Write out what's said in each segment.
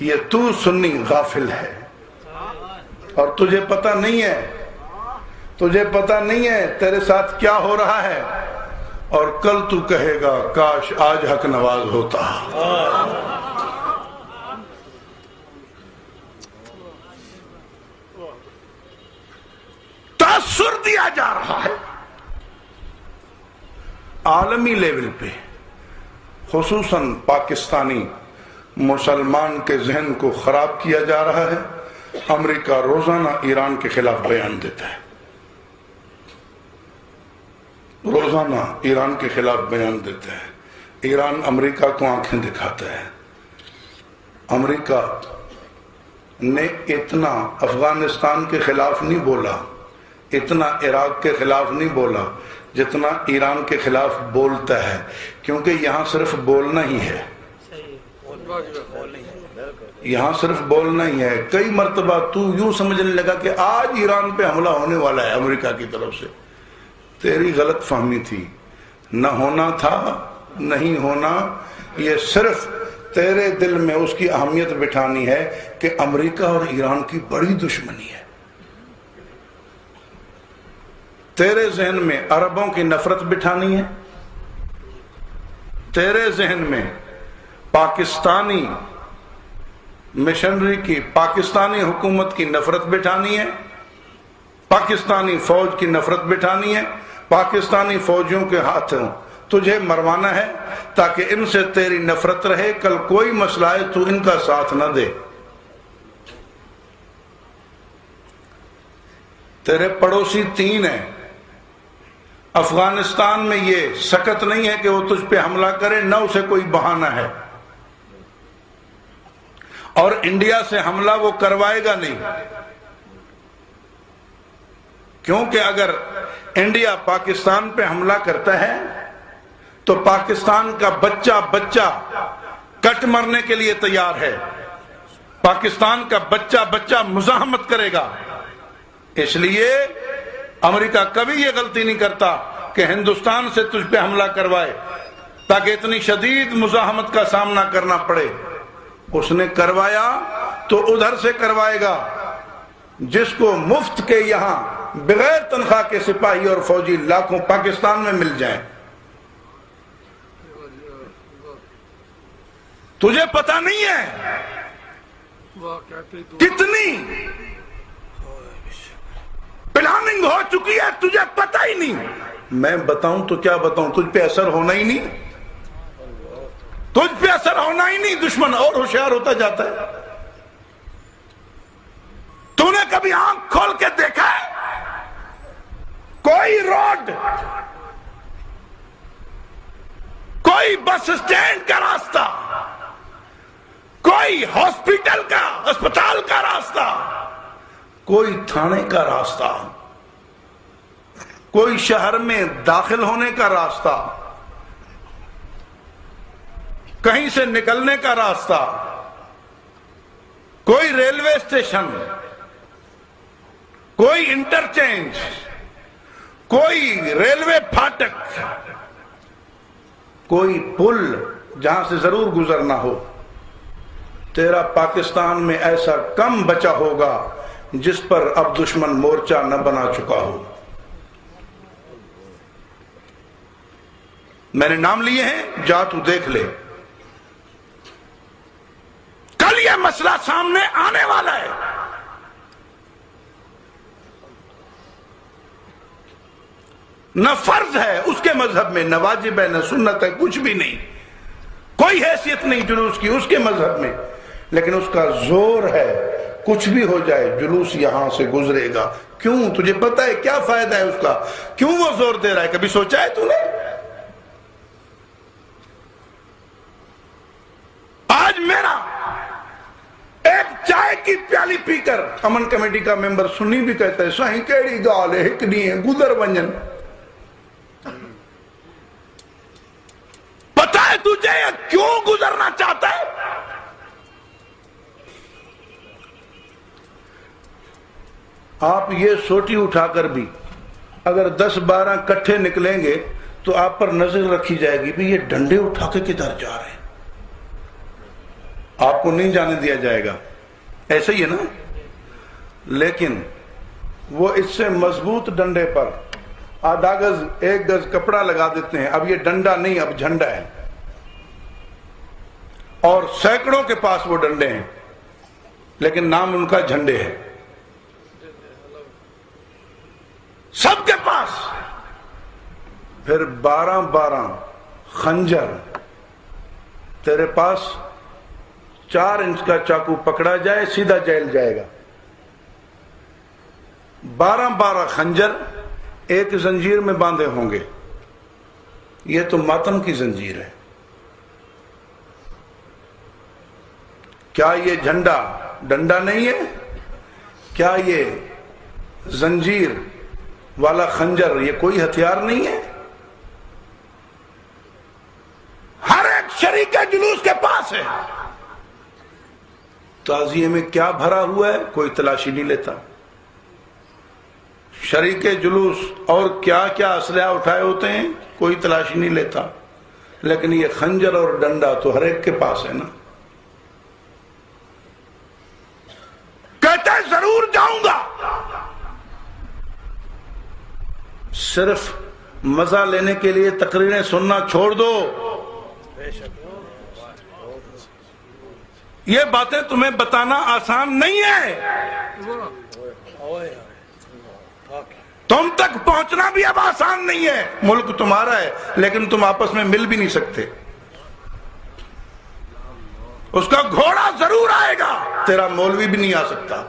یہ تو سنی غافل ہے اور تجھے پتہ نہیں ہے، تجھے پتہ نہیں ہے تیرے ساتھ کیا ہو رہا ہے، اور کل تو کہے گا کاش آج حق نواز ہوتا۔ تاثر دیا جا رہا ہے عالمی لیول پہ، خصوصاً پاکستانی مسلمان کے ذہن کو خراب کیا جا رہا ہے۔ امریکہ روزانہ ایران کے خلاف بیان دیتا ہے، روزانہ ایران کے خلاف بیان دیتا ہے۔ ایران امریکہ کو آنکھیں دکھاتا ہے۔ امریکہ نے اتنا افغانستان کے خلاف نہیں بولا، اتنا عراق کے خلاف نہیں بولا جتنا ایران کے خلاف بولتا ہے، کیونکہ یہاں صرف بولنا ہی ہے، یہاں صرف بولنا ہی ہے۔ کئی مرتبہ تو یوں سمجھنے لگا کہ آج ایران پہ حملہ ہونے والا ہے امریکہ کی طرف سے، تیری غلط فہمی تھی، نہ ہونا تھا، نہیں ہونا، یہ صرف تیرے دل میں اس کی اہمیت بٹھانی ہے کہ امریکہ اور ایران کی بڑی دشمنی ہے، تیرے ذہن میں عربوں کی نفرت بٹھانی ہے، تیرے ذہن میں پاکستانی مشنری کی، پاکستانی حکومت کی نفرت بٹھانی ہے، پاکستانی فوج کی نفرت بٹھانی ہے، پاکستانی فوجیوں کے ہاتھوں تجھے مروانا ہے تاکہ ان سے تیری نفرت رہے، کل کوئی مسئلہ ہے تو ان کا ساتھ نہ دے۔ تیرے پڑوسی تین ہیں، افغانستان میں یہ سکت نہیں ہے کہ وہ تجھ پہ حملہ کرے، نہ اسے کوئی بہانہ ہے، اور انڈیا سے حملہ وہ کروائے گا نہیں، کیونکہ اگر انڈیا پاکستان پہ حملہ کرتا ہے تو پاکستان کا بچہ بچہ کٹ مرنے کے لیے تیار ہے، پاکستان کا بچہ بچہ مزاحمت کرے گا۔ اس لیے امریکہ کبھی یہ غلطی نہیں کرتا کہ ہندوستان سے تجھ پہ حملہ کروائے تاکہ اتنی شدید مزاحمت کا سامنا کرنا پڑے۔ اس نے کروایا تو ادھر سے کروائے گا، جس کو مفت کے یہاں بغیر تنخواہ کے سپاہی اور فوجی لاکھوں پاکستان میں مل جائیں۔ تجھے پتہ نہیں ہے کتنی پلاننگ ہو چکی ہے، تجھے پتہ ہی نہیں۔ میں بتاؤں تو کیا بتاؤں، تجھ پہ اثر ہونا ہی نہیں، تجھ پہ اثر ہونا ہی نہیں، دشمن اور ہوشیار ہوتا جاتا ہے۔ تو نے کبھی آنکھ کھول کے دیکھا ہے کوئی روڈ، کوئی بس اسٹینڈ کا راستہ، کوئی ہاسپٹل کا، اسپتال کا راستہ، کوئی تھانے کا راستہ، کوئی شہر میں داخل ہونے کا راستہ، کہیں سے نکلنے کا راستہ، کوئی ریلوے اسٹیشن، کوئی انٹرچینج، کوئی ریلوے پھاٹک، کوئی پل جہاں سے ضرور گزرنا ہو، تیرا پاکستان میں ایسا کم بچا ہوگا جس پر اب دشمن مورچہ نہ بنا چکا ہو۔ میں نے نام لیے ہیں، جا تو دیکھ لے، کل یہ مسئلہ سامنے آنے والا ہے۔ نہ فرض ہے اس کے مذہب میں، نہ واجب ہے، نہ سنت ہے، کچھ بھی نہیں، کوئی حیثیت نہیں جلوس کی اس کے مذہب میں، لیکن اس کا زور ہے کچھ بھی ہو جائے جلوس یہاں سے گزرے گا۔ کیوں؟ تجھے پتا ہے کیا فائدہ ہے اس کا؟ کیوں وہ زور دے رہا ہے؟ کبھی سوچا ہے تو نے؟ آج میرا ایک چائے کی پیالی پی کر امن کمیٹی کا ممبر سنی بھی کہتا ہے سہی کیڑی گال ہے، ہکڑی ہے، گزر ونجن۔ پتا ہے تجھے کیوں گزرنا چاہتا ہے؟ آپ یہ سوٹی اٹھا کر بھی اگر 10-12 کٹھے نکلیں گے تو آپ پر نظر رکھی جائے گی بھی یہ ڈنڈے اٹھا کے کدھر جا رہے ہیں۔ آپ آپ کو نہیں جانے دیا جائے گا، ایسے ہی ہے نا؟ لیکن وہ اس سے مضبوط ڈنڈے پر آدھا گز 1 گز کپڑا لگا دیتے ہیں. اب یہ ڈنڈا نہیں، اب جھنڈا ہے. اور سینکڑوں کے پاس وہ ڈنڈے ہیں، لیکن نام ان کا جھنڈے ہے. سب کے پاس. پھر 12 خنجر. تیرے پاس 4 انچ کا چاقو پکڑا جائے سیدھا جیل جائے گا. 12 خنجر ایک زنجیر میں باندھے ہوں گے. یہ تو ماتم کی زنجیر ہے. کیا یہ جھنڈا ڈنڈا نہیں ہے؟ کیا یہ زنجیر والا خنجر یہ کوئی ہتھیار نہیں ہے؟ ہر ایک شریک جلوس کے پاس ہے. تعزیے میں کیا بھرا ہوا ہے کوئی تلاشی نہیں لیتا. شریک جلوس اور کیا کیا اسلحہ اٹھائے ہوتے ہیں کوئی تلاشی نہیں لیتا. لیکن یہ خنجر اور ڈنڈا تو ہر ایک کے پاس ہے نا. کہتا ہے ضرور جاؤں گا. صرف مزہ لینے کے لیے تقریریں سننا چھوڑ دو. یہ باتیں تمہیں بتانا آسان نہیں ہے. تم تک پہنچنا بھی اب آسان نہیں ہے. ملک تمہارا ہے لیکن تم آپس میں مل بھی نہیں سکتے. اس کا گھوڑا ضرور آئے گا، تیرا مولوی بھی نہیں آ سکتا.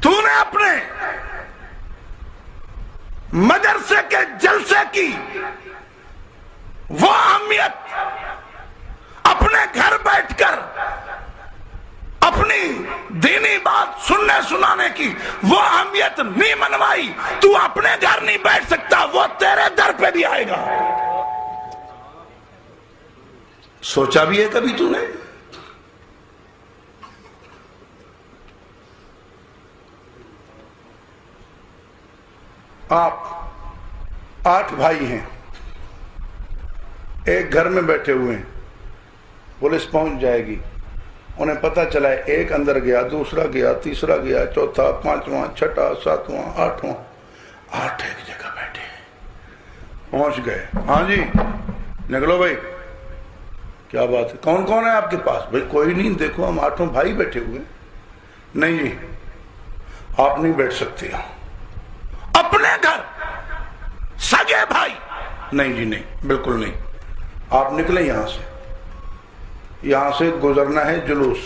تو نے اپنے مدرسے کے جلسے کی وہ اہمیت اپنے گھر بیٹھ کر اپنی دینی بات سننے سنانے کی وہ اہمیت نہیں منوائی. تو اپنے گھر نہیں بیٹھ سکتا، وہ تیرے در پہ بھی آئے گا. سوچا بھی ہے کبھی تو نے؟ آپ 8 بھائی ہیں، ایک گھر میں بیٹھے ہوئے ہیں. پولیس پہنچ جائے گی. انہیں پتہ چلا ہے ایک اندر گیا، دوسرا گیا، تیسرا گیا، چوتھا، 5واں، 6واں، 7واں، 8واں. 8 ایک جگہ بیٹھے ہیں. پہنچ گئے. ہاں جی نکلو بھائی. کیا بات ہے؟ کون کون ہے آپ کے پاس؟ بھائی کوئی نہیں، دیکھو ہم 8 بھائی بیٹھے ہوئے. نہیں جی آپ نہیں بیٹھ سکتے. اپنے گھر سگے بھائی؟ نہیں جی نہیں، بالکل نہیں. آپ نکلیں یہاں سے. یہاں سے گزرنا ہے جلوس.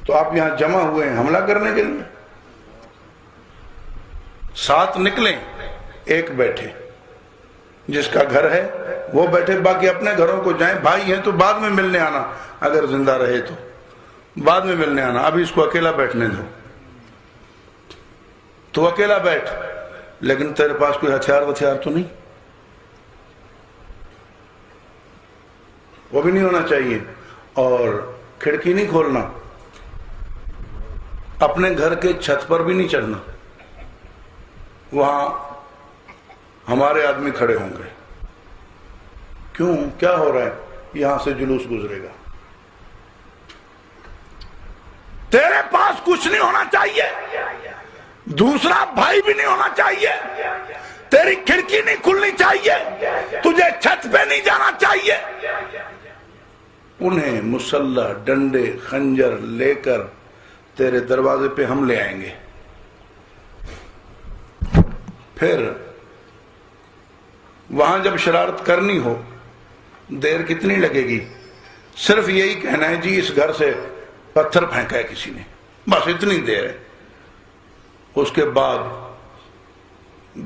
تو آپ یہاں جمع ہوئے ہیں حملہ کرنے کے لیے. 7 نکلیں، 1 بیٹھے. جس کا گھر ہے وہ بیٹھے، باقی اپنے گھروں کو جائیں. بھائی ہیں تو بعد میں ملنے آنا، اگر زندہ رہے تو بعد میں ملنے آنا. ابھی اس کو اکیلا بیٹھنے دو. تو اکیلا بیٹھ، لیکن تیرے پاس کوئی ہتھیار تو نہیں. وہ بھی نہیں ہونا چاہیے. اور کھڑکی نہیں کھولنا. اپنے گھر کے چھت پر بھی نہیں چڑھنا. وہاں ہمارے آدمی کھڑے ہوں گے. کیوں؟ کیا ہو رہا ہے؟ یہاں سے جلوس گزرے گا. تیرے پاس کچھ نہیں ہونا چاہیے، دوسرا بھائی بھی نہیں ہونا چاہیے، تیری کھڑکی نہیں کھلنی چاہیے، تجھے چھت پہ نہیں جانا چاہیے. انہیں مسلح، ڈنڈے، خنجر لے کر تیرے دروازے پہ ہم لے آئیں گے. پھر وہاں جب شرارت کرنی ہو، دیر کتنی لگے گی؟ صرف یہی کہنا ہے جی اس گھر سے پتھر پھینکا ہے کسی نے، بس اتنی دیر ہے. اس کے بعد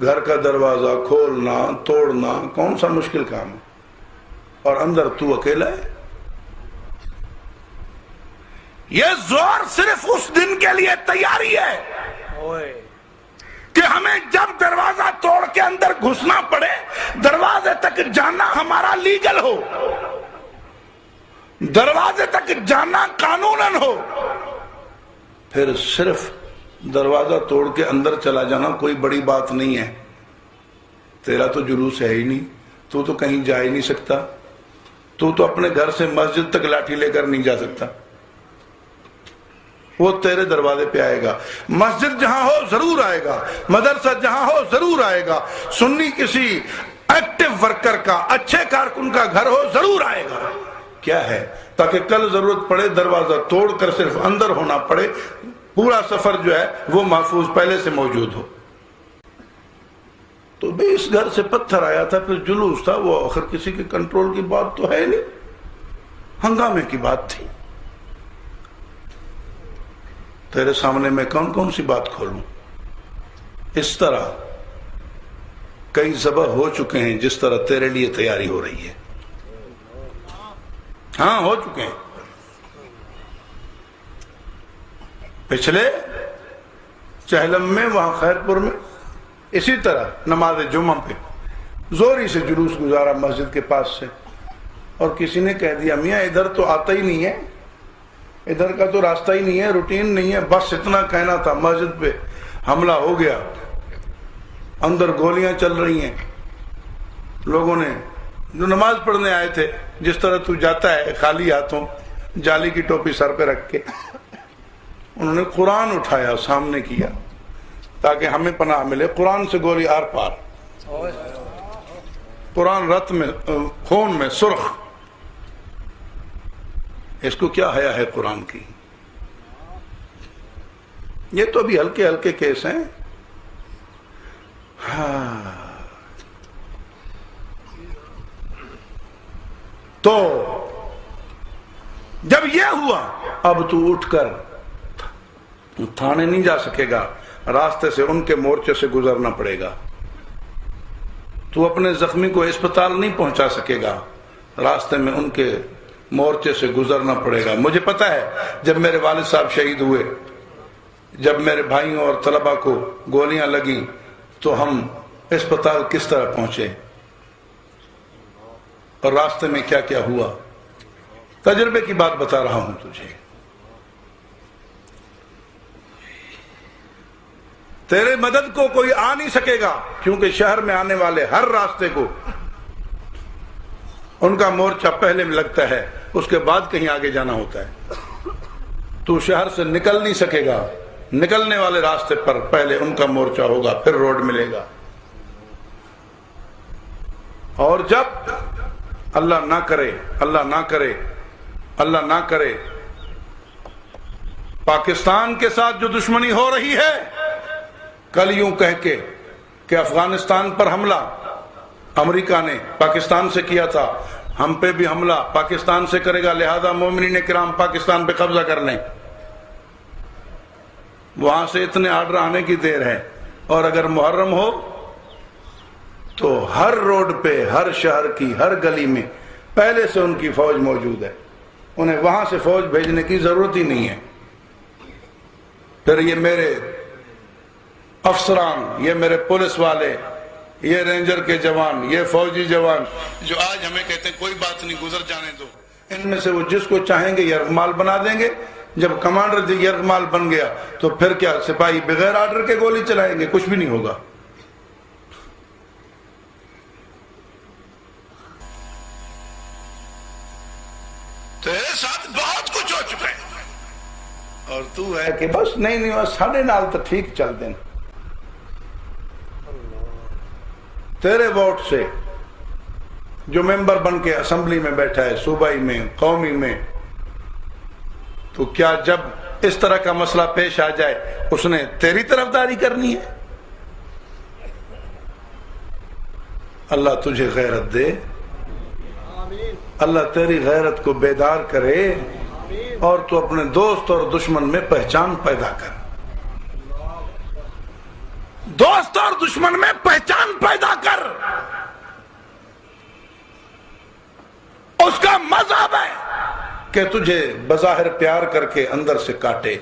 گھر کا دروازہ کھولنا توڑنا کون سا مشکل کام ہے؟ اور اندر تو اکیلا ہے. یہ زور صرف اس دن کے لیے تیاری ہے کہ ہمیں جب دروازہ توڑ کے اندر گھسنا پڑے، دروازے تک جانا ہمارا لیگل ہو، دروازے تک جانا قانوناً ہو. پھر صرف دروازہ توڑ کے اندر چلا جانا کوئی بڑی بات نہیں ہے. تیرا تو جلوس ہے ہی نہیں، تو کہیں جا ہی نہیں سکتا، تو اپنے گھر سے مسجد تک لاٹھی لے کر نہیں جا سکتا، وہ تیرے دروازے پہ آئے گا۔ مسجد جہاں ہو ضرور آئے گا، مدرسہ جہاں ہو ضرور آئے گا، سنی کسی ایکٹیو ورکر کا، اچھے کارکن کا گھر ہو ضرور آئے گا۔ کیا ہے؟ تاکہ کل ضرورت پڑے دروازہ توڑ کر صرف اندر ہونا پڑے، پورا سفر جو ہے وہ محفوظ پہلے سے موجود ہو۔ تو بھی اس گھر سے پتھر آیا تھا، پھر جلوس تھا، وہ آخر کسی کے کنٹرول کی بات تو ہے نہیں، ہنگامے کی بات تھی۔ تیرے سامنے میں کون کون سی بات کھولوں؟ اس طرح کئی ذبح ہو چکے ہیں جس طرح تیرے لیے تیاری ہو رہی ہے۔ ہاں ہو چکے ہیں۔ پچھلے چہلم میں، وہاں خیر پور میں اسی طرح نماز جمعہ پہ زوری سے جلوس گزارا مسجد کے پاس سے، اور کسی نے کہہ دیا میاں ادھر تو آتا ہی نہیں ہے، ادھر کا تو راستہ ہی نہیں ہے، روٹین نہیں ہے، بس اتنا کہنا تھا۔ مسجد پہ حملہ ہو گیا، اندر گولیاں چل رہی ہیں، لوگوں نے جو نماز پڑھنے آئے تھے، جس طرح تو جاتا ہے خالی ہاتھوں، جالی کی ٹوپی سر پہ رکھ کے، انہوں نے قرآن اٹھایا، سامنے کیا تاکہ ہمیں پناہ ملے۔ قرآن سے گولی آر پار، قرآن رت میں، خون میں سرخ۔ اس کو کیا حیا ہے قرآن کی؟ یہ تو ابھی ہلکے ہلکے کیس ہیں۔ تو جب یہ ہوا، اب تو اٹھ کر تھانے نہیں جا سکے گا، راستے سے ان کے مورچے سے گزرنا پڑے گا۔ تو اپنے زخمی کو اسپتال نہیں پہنچا سکے گا، راستے میں ان کے مورچے سے گزرنا پڑے گا۔ مجھے پتا ہے جب میرے والد صاحب شہید ہوئے، جب میرے بھائیوں اور طلبہ کو گولیاں لگیں، تو ہم اسپتال کس طرح پہنچے اور راستے میں کیا کیا ہوا۔ تجربے کی بات بتا رہا ہوں تجھے۔ تیرے مدد کو کوئی آ نہیں سکے گا، کیونکہ شہر میں آنے والے ہر راستے کو ان کا مورچہ پہلے میں لگتا ہے، اس کے بعد کہیں آگے جانا ہوتا ہے۔ تو شہر سے نکل نہیں سکے گا، نکلنے والے راستے پر پہلے ان کا مورچہ ہوگا، پھر روڈ ملے گا۔ اور جب اللہ نہ کرے، اللہ نہ کرے، اللہ نہ کرے، پاکستان کے ساتھ جو دشمنی ہو رہی ہے، کل یوں کہہ کے کہ افغانستان پر حملہ امریکہ نے پاکستان سے کیا تھا، ہم پہ بھی حملہ پاکستان سے کرے گا، لہذا مومنین کرام پاکستان پہ قبضہ کر لیں۔ وہاں سے اتنے آرڈر آنے کی دیر ہے، اور اگر محرم ہو تو ہر روڈ پہ، ہر شہر کی ہر گلی میں پہلے سے ان کی فوج موجود ہے، انہیں وہاں سے فوج بھیجنے کی ضرورت ہی نہیں ہے۔ پھر یہ میرے افسران، یہ میرے پولیس والے، یہ رینجر کے جوان، یہ فوجی جوان جو آج ہمیں کہتے ہیں کوئی بات نہیں گزر جانے دو، ان میں سے وہ جس کو چاہیں گے یرغمال بنا دیں گے۔ جب کمانڈر یرغمال بن گیا تو پھر کیا سپاہی بغیر آرڈر کے گولی چلائیں گے؟ کچھ بھی نہیں ہوگا۔ تیرے ساتھ بہت کچھ ہو چکا ہے، اور تو ہے کہ بس نہیں بس ساڑھے نال تو ٹھیک چل دیں۔ تیرے ووٹ سے جو ممبر بن کے اسمبلی میں بیٹھا ہے، صوبائی میں، قومی میں، تو کیا جب اس طرح کا مسئلہ پیش آ جائے اس نے تیری طرفداری کرنی ہے؟ اللہ تجھے غیرت دے، اللہ تیری غیرت کو بیدار کرے، اور تو اپنے دوست اور دشمن میں پہچان پیدا کر۔ دوست اور دشمن میں پہچان پیدا کر۔ اس کا مذہب ہے کہ تجھے بظاہر پیار کر کے اندر سے کاٹے۔